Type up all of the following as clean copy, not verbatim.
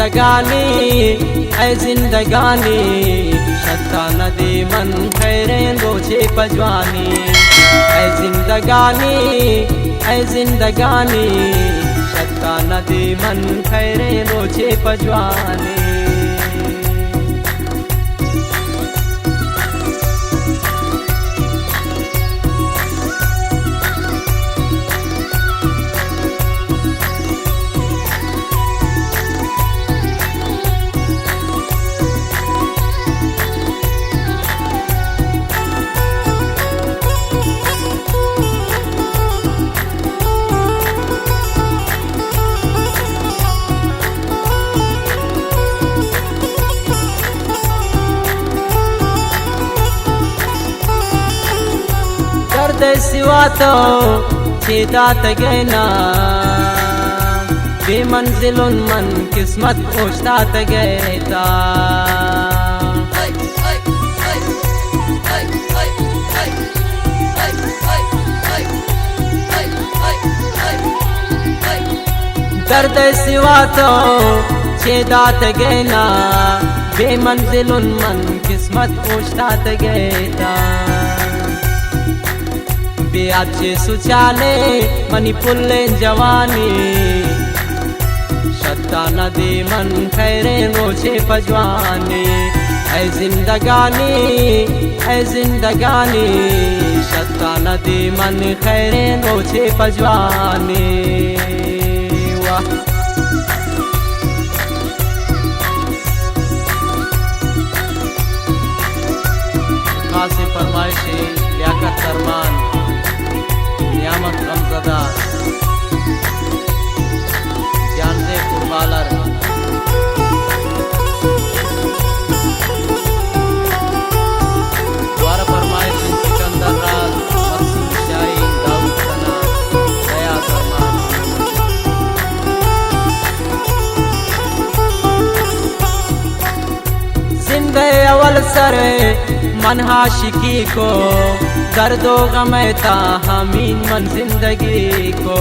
जिंदगानी ऐ जिंदगानी शत्ता नदी मन खैरे रोचे पजवानी ऐ जिंदगानी ऐ जिंदगानी शत्ता नदी मन खैरे रोचे पजवानी। दर्द सिवा तो छेदात गैना बेमंजिलुन मन किस्मत पोछतात गैता। दर्द सिवा तो छेदात गैना बेमंजिलुन मन किस्मत पोछतात गैता। बेआचे सुचाले मनी पुल्ले जवानी शत्ता नदी मन खैरे रोचे पजवानी ऐ जिंदगानी ऐ जिंदगानी शत्ता नदी मन खैरे रोचे पजवानी। वाह खासी फरमाइशी लियाकत अरमान नियामत गमज़दा जानदे फुटबॉलर द्वारा फरमाइश सिकंदर राज मकसूद शाहीन दाऊद सना दया फरमान। जिंदे अवल सर मनहाशिकी को दर्दो गमैता हमीन मन जिंदगी को।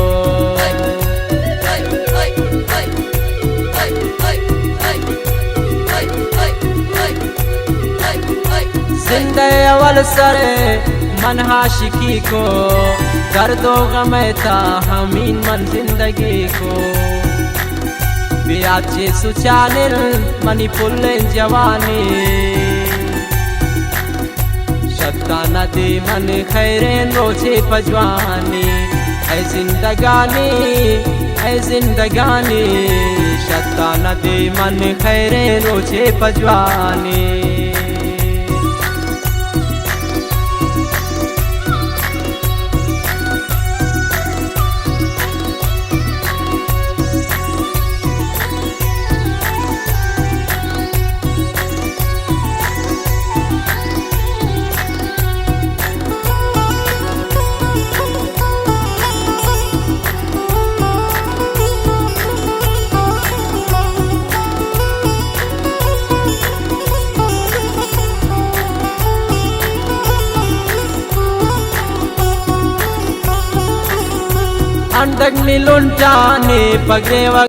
जिंदे अवल सर मनहाशिकी को दर्दो गमैता हमीन मन जिंदगी को। बियाचे सुचानिल मनी पुल्ले जवानी शत्ता नदी मन खैरे रोचे पजवानी ऐ जिंदगानी ऐ जिंदगानी शत्ता नदी मन खैरे रोचे पजवानी। अंडक नीलुंटाने पगरे